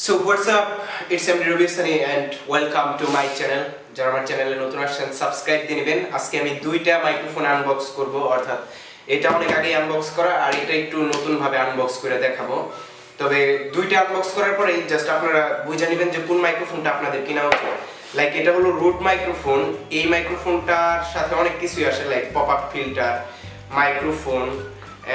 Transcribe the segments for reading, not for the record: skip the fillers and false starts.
So what's up? It's MD Rubisani and welcome to my channel. যারা আমার চ্যানেলে নতুন আসছেন সাবস্ক্রাইব দিয়ে নেবেন। আজকে আমি দুইটা মাইক্রোফোন আনবক্স করব, অর্থাৎ এটা অনেক আগে আনবক্স করা আর এটা একটু নতুন ভাবে আনবক্স করে দেখাবো। তবে দুইটা আনবক্স করার পরে জাস্ট আপনারা বুঝে নেবেন যে কোন মাইক্রোফোনটা আপনাদের কিনা উচিত। লাইক এটা হলো রুট মাইক্রোফোন। এই মাইক্রোফোনটার সাথে অনেক কিছুই আসে, like pop up filter, microphone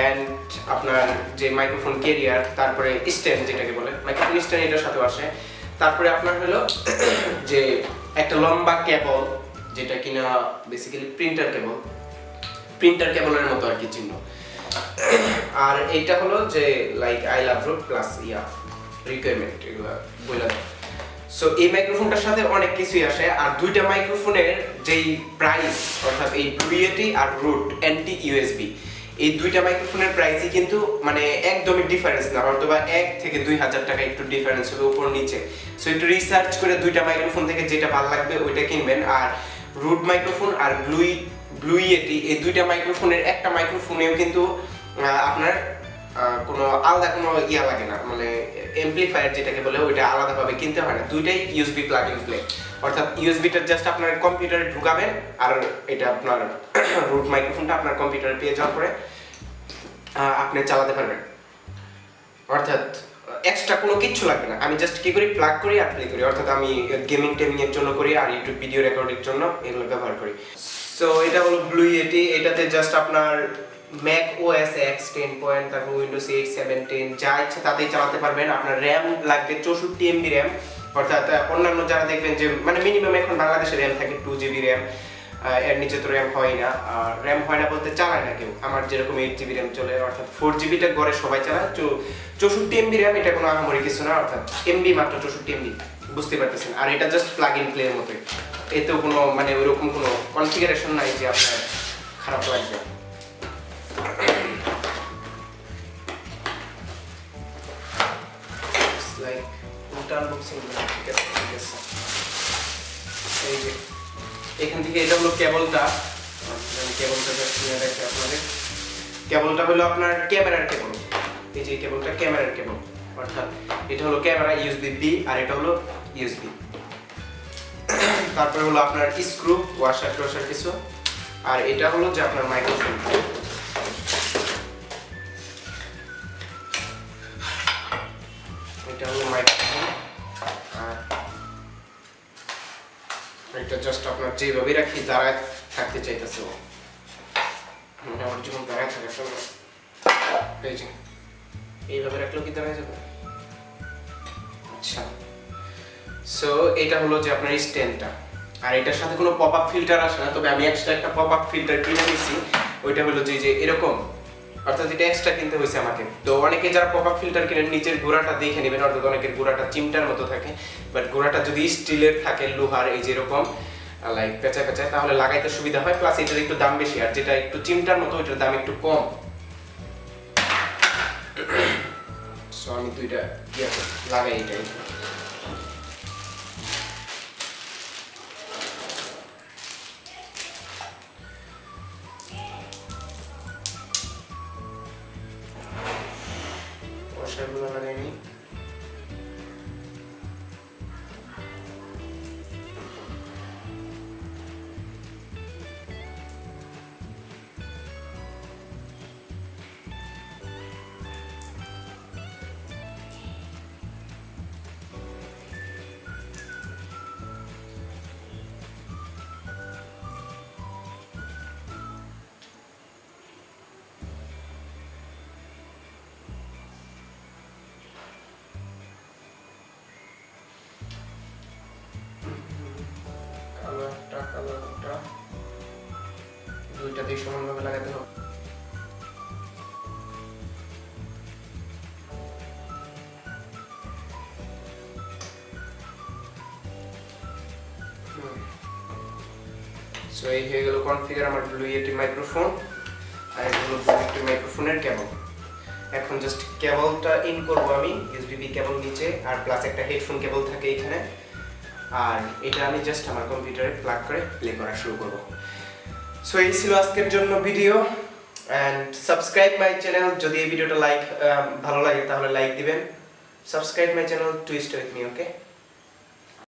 and আপনার যে মাইক্রোফোন ক্যারিয়ার, তারপরে স্ট্যান্ড যেটাকে বলে মাইক্রোফোন স্ট্যান্ড, এটার সাথে আসে। তারপরে আপনার হলো যে একটা লম্বা কেবল, যেটা কিনা বেসিক্যালি প্রিন্টার কেবলের মতো আর কি চিহ্ন। আর এইটা হলো যে like I love root plus requirement, এগুলো বলে দেয়। সো এই মাইক্রোফোনটার সাথে অনেক কিছুই আসে। আর দুইটা মাইক্রোফোনের যেই প্রাইস, অর্থাৎ এই ব্লুইয়েটি আর রুট এন্টি ইউএসবি, এই দুইটা মাইক্রোফোনের প্রাইসই কিন্তু মানে একদমই ডিফারেন্স না, হয়তো বা 1 থেকে 2000 টাকা একটু ডিফারেন্স হবে উপর নিচে। সো একটু রিসার্চ করে দুইটা মাইক্রোফোন থেকে যেটা ভালো লাগবে ওইটা কিনবেন। আর রুট মাইক্রোফোন আর ব্লুইয়েটি, এই দুইটা মাইক্রোফোনের একটা মাইক্রোফোনেও কিন্তু আপনার কোনো আলাদা কোনো লাগে না, মানে অ্যাম্পলিফায়ার যেটাকে বলে ওইটা আলাদাভাবে কিনতে হয় না, দুইটাই ইউএসবি প্লাগ ইন প্লে। অর্থাৎ ইউএসবিটা জাস্ট আপনার কম্পিউটারে ঢুকাবেন আর এটা আপনার রুট মাইক্রোফোনটা আপনার কম্পিউটারে পেয়ে যাওয়ার পরে আপনি চালাতে পারবেন। অর্থাৎ এক্সট্রা কোনো কিচ্ছু লাগবে না। আমি জাস্ট কি করি, প্লাগ করি আর প্লে করি। অর্থাৎ আমি গেমিং এর জন্য করি আর ইউটিউব ভিডিও রেকর্ডের জন্য এগুলো ব্যবহার করি। সো এটা হলো ব্লুইয়েটি। এটাতে জাস্ট আপনার ম্যাক ওএস X 10 তারপর উইন্ডোজ 8 7 10 যা ইচ্ছা তাতেই চালাতে পারবেন। আপনার র্যাম লাগবে 64 MB র্যাম। অর্থাৎ অন্যান্য যারা দেখবেন যে মানে মিনিমাম এখন বাংলাদেশে র্যাম থাকে 2 GB র্যাম, এর নিচে তো র্যাম হয় না। আর র্যাম হয় না বলতে চালায় না কেউ। আমার যেরকম 8 GB র্যাম চলে, অর্থাৎ 4 GB টা ঘরে সবাই চালায়। 64 MB র্যাম, এটা কোনো আহামরি কিছু না, অর্থাৎ MB মাত্র 64 MB, বুঝতে পারতেছেন। আর এটা জাস্ট প্লাগ ইন প্লে এর মতোই, এতেও কোনো মানে ওইরকম কোনো কনফিগারেশন নাই যে আপনার খারাপ লাগবে। এই যে এখান থেকে এটা হলো কেবলটা, আপনাদের কেবলটা হলো আপনার ক্যামেরার কেবল। এই যে কেবলটা ক্যামেরার কেবল, অর্থাৎ এটা হলো ক্যামেরা ইউএসবি বি আর এটা হলো ইউএসবি। তারপরে হলো আপনার স্ক্রু, ওয়াশার টোয়াশার কিছু। আর এটা হলো যে আপনার মাইক্রোফোন। এটা হলো মাইক্রোফোন। আর এটা জাস্ট আপনার যেভাবে রাখি দাঁড়ায় থাকতে চাইতেছে ও, আমার জীবন দাঁড়ায় থাকে সঙ্গে। এই যে এইভাবে রাখলেও কি দাঁড়ায় যাবে? আচ্ছা, সো এটা হলো যে আপনার স্ট্যান্ডটা। আর এটার সাথে কোনো পপ আপ ফিল্টার আসে না, তবে আমি এক্সট্রা একটা পপ আপ ফিল্টার কিনে নিয়েছি। ওইটা হলো যে এরকম, অর্থাৎ এটা এক্সট্রা কিনতে হয়েছে আমাকে। তো অনেকে যারা পপ আপ ফিল্টার কিনেন নিচের গোড়াটা দেখে নেবেন, অর্থাৎ অনেকের গোড়াটা চিমটার মতো থাকে, বাট গোড়াটা যদি স্টিলের থাকে, লোহার এই যেরকম লাইক পেঁচায় তাহলে লাগাইতে সুবিধা হয়। প্লাস এটার একটু দাম বেশি, আর যেটা একটু চিমটার মতো ওইটার দাম একটু কম। সো আমি দুইটা লাগাই এটাই। ওয়াশারগুলো লাগাই নি। কালারটা দুইটাতেই সমানভাবে লাগাতে হবে। সো এই হয়ে গেল কনফিগার আমার ব্লুইয়েটি মাইক্রোফোন। আর এটা হলো ব্লুইয়েটি মাইক্রোফোনের কেবল। এখন জাস্ট কেবলটা ইন করব আমি, ইউএসবি কেবল নিচে, আর প্লাস একটা হেডফোন কেবল থাকে এখানে। আর এটা আমি জাস্ট আমার কম্পিউটারে প্লাগ করে প্লে করা শুরু করব। সো এই ছিল আজকের জন্য video. and subscribe my channel যদি এই ভিডিওটা ভালো লাগে তাহলে লাইক দিবেন, subscribe my channel to stay with me, okay?